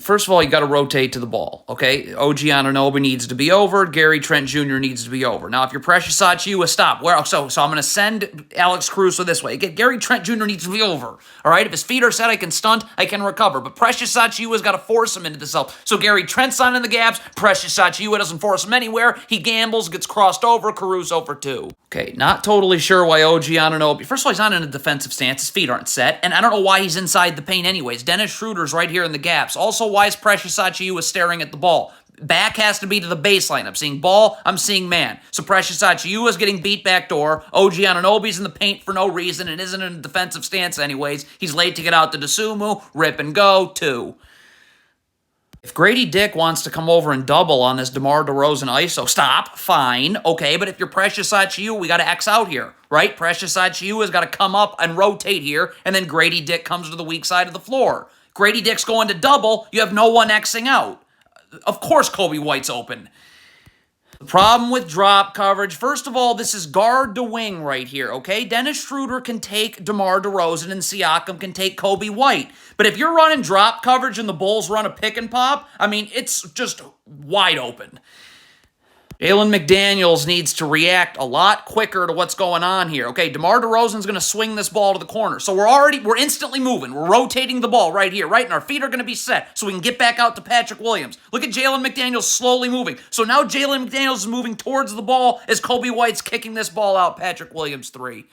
First of all, you got to rotate to the ball, okay? OG Anunoby needs to be over. Gary Trent Jr. needs to be over. Now, if you're Precious Achiuwa, stop. So I'm going to send Alex Caruso this way. Gary Trent Jr. needs to be over, all right? If his feet are set, I can stunt, I can recover. But Precious Achiuwa's got to force him into this help. So Gary Trent's on in the gaps. Precious Achiuwa doesn't force him anywhere. He gambles, gets crossed over. Caruso for 2. Okay, not totally sure why OG Anunoby. First of all, he's not in a defensive stance. His feet aren't set. And I don't know why he's inside the paint anyways. Dennis Schroeder's right here in the gaps. Also, why is Precious Achiuwa staring at the ball? Back has to be to the baseline. I'm seeing ball, I'm seeing man. So Precious Achiuwa's getting beat backdoor. OG Anunoby's in the paint for no reason and isn't in a defensive stance anyways. He's late to get out to Dosunmu. Rip and go, 2. If Grady Dick wants to come over and double on this DeMar DeRozan ISO, stop, fine, okay, but if you're Precious Achiuwa, we got to X out here, right? Precious Achiuwa's got to come up and rotate here, and then Grady Dick comes to the weak side of the floor. Grady Dick's going to double, you have no one Xing out. Of course Kobe White's open. The problem with drop coverage, first of all, this is guard to wing right here, okay? Dennis Schroeder can take DeMar DeRozan and Siakam can take Kobe White. But if you're running drop coverage and the Bulls run a pick and pop, I mean, it's just wide open. Jalen McDaniels needs to react a lot quicker to what's going on here. Okay, DeMar DeRozan's going to swing this ball to the corner. So we're instantly moving. We're rotating the ball right here, right? And our feet are going to be set so we can get back out to Patrick Williams. Look at Jalen McDaniels slowly moving. So now Jalen McDaniels is moving towards the ball as Kobe White's kicking this ball out. Patrick Williams 3.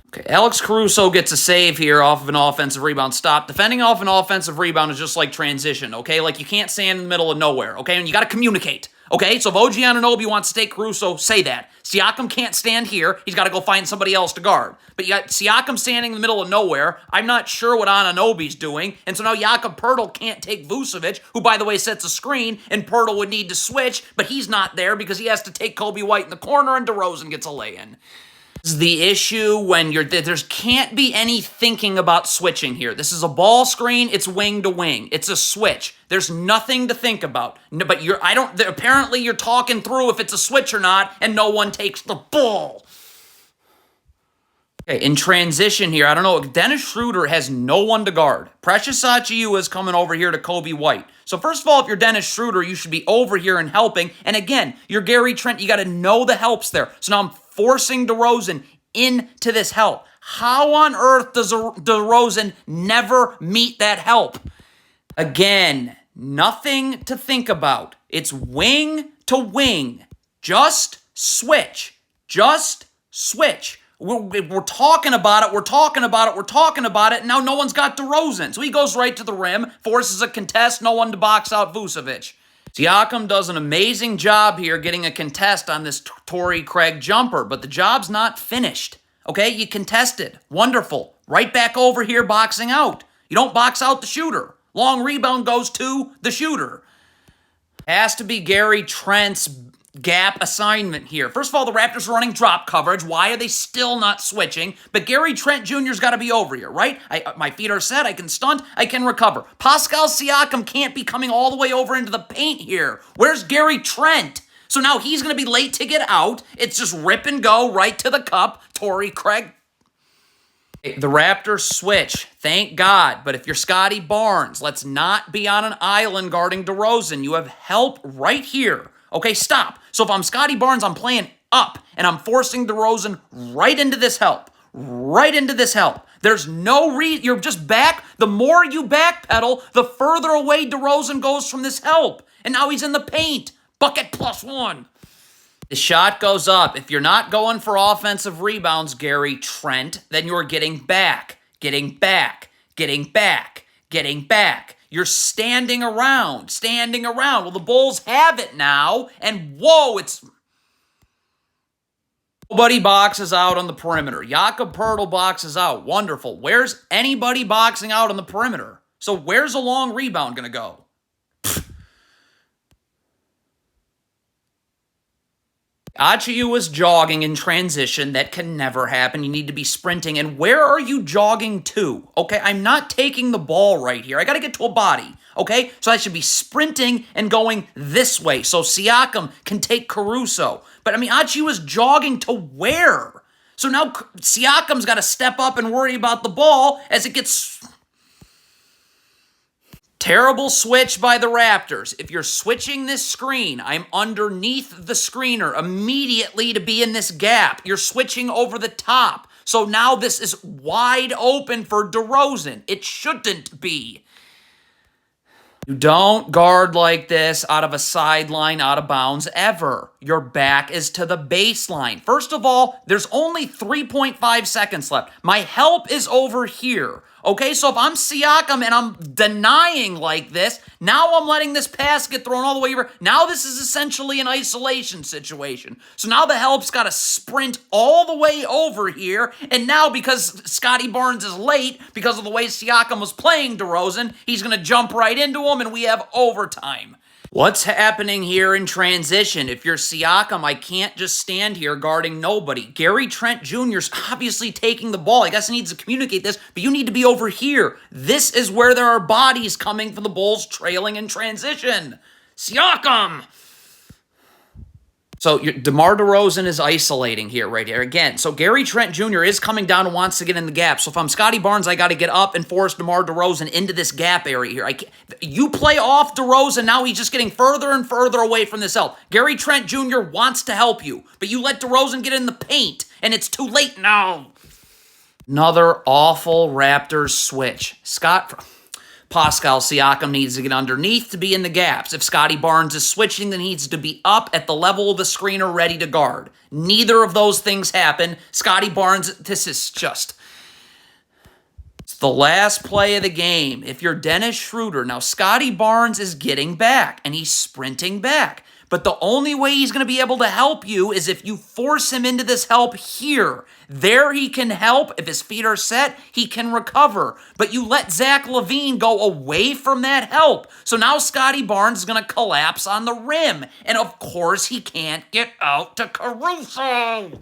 Okay, Alex Caruso gets a save here off of an offensive rebound. Stop. Defending off an offensive rebound is just like transition, okay? Like you can't stand in the middle of nowhere, okay? And you got to communicate. Okay, so if OG Anunoby wants to take Caruso, say that. Siakam can't stand here. He's got to go find somebody else to guard. But you got Siakam standing in the middle of nowhere. I'm not sure what Anunoby's doing. And so now Jakob Poeltl can't take Vucevic, who, by the way, sets a screen, and Poeltl would need to switch, but he's not there because he has to take Kobe White in the corner, and DeRozan gets a lay-in. This is the issue when there can't be any thinking about switching here. This is a ball screen. It's wing to wing. It's a switch. There's nothing to think about. No, but apparently you're talking through if it's a switch or not, and no one takes the ball. Okay, in transition here, I don't know. Dennis Schroeder has no one to guard. Precious Achiuwa is coming over here to Kobe White. So first of all, if you're Dennis Schroeder, you should be over here and helping. And again, you're Gary Trent. You got to know the helps there. So now I'm forcing DeRozan into this help. How on earth does DeRozan never meet that help? Again, nothing to think about. It's wing to wing. Just switch. Just switch. We're talking about it, we're talking about it, and now no one's got DeRozan. So he goes right to the rim, forces a contest, no one to box out Vucevic. Siakam does an amazing job here getting a contest on this Torrey Craig jumper, but the job's not finished. Okay, you contested. Wonderful. Right back over here boxing out. You don't box out the shooter. Long rebound goes to the shooter. Has to be Gary Trent's gap assignment here. First of all, the Raptors are running drop coverage. Why are they still not switching? But Gary Trent Jr.'s got to be over here, right? My feet are set. I can stunt. I can recover. Pascal Siakam can't be coming all the way over into the paint here. Where's Gary Trent? So now he's going to be late to get out. It's just rip and go right to the cup. Torrey Craig. The Raptors switch. Thank God. But if you're Scotty Barnes, let's not be on an island guarding DeRozan. You have help right here. Okay, stop. So if I'm Scotty Barnes, I'm playing up, and I'm forcing DeRozan right into this help. Right into this help. There's no reason. You're just back. The more you backpedal, the further away DeRozan goes from this help. And now he's in the paint. Bucket +1. The shot goes up. If you're not going for offensive rebounds, Gary Trent, then you're getting back. Getting back. Getting back. Getting back. You're standing around. Well, the Bulls have it now, and whoa, it's... Nobody boxes out on the perimeter. Jakob Poeltl boxes out. Wonderful. Where's anybody boxing out on the perimeter? So where's a long rebound going to go? Achiuwa's jogging in transition. That can never happen. You need to be sprinting. And where are you jogging to? Okay, I'm not taking the ball right here. I got to get to a body. Okay, so I should be sprinting and going this way so Siakam can take Caruso. But I mean, Achiuwa's jogging to where? So now Siakam's got to step up and worry about the ball as it gets... Terrible switch by the Raptors. If you're switching this screen, I'm underneath the screener immediately to be in this gap. You're switching over the top. So now this is wide open for DeRozan. It shouldn't be. You don't guard like this out of a sideline, out of bounds, ever. Your back is to the baseline. First of all, there's only 3.5 seconds left. My help is over here. Okay, so if I'm Siakam and I'm denying like this, now I'm letting this pass get thrown all the way over. Now this is essentially an isolation situation. So now the help's got to sprint all the way over here, and now because Scotty Barnes is late, because of the way Siakam was playing DeRozan, he's going to jump right into him, and we have overtime. What's happening here in transition? If you're Siakam, I can't just stand here guarding nobody. Gary Trent Jr. is obviously taking the ball. I guess he needs to communicate this, but you need to be over here. This is where there are bodies coming for the Bulls trailing in transition. Siakam! So DeMar DeRozan is isolating here, right here. Again, so Gary Trent Jr. is coming down and wants to get in the gap. So if I'm Scotty Barnes, I got to get up and force DeMar DeRozan into this gap area here. You play off DeRozan, now he's just getting further and further away from this help. Gary Trent Jr. wants to help you, but you let DeRozan get in the paint, and it's too late now. Another awful Raptors switch. Pascal Siakam needs to get underneath to be in the gaps. If Scotty Barnes is switching, then he needs to be up at the level of the screener ready to guard. Neither of those things happen. Scotty Barnes, this is just... It's the last play of the game. If you're Dennis Schroeder, now Scotty Barnes is getting back, and he's sprinting back. But the only way he's going to be able to help you is if you force him into this help here. There he can help. If his feet are set, he can recover. But you let Zach LaVine go away from that help. So now Scotty Barnes is going to collapse on the rim. And of course, he can't get out to Caruso.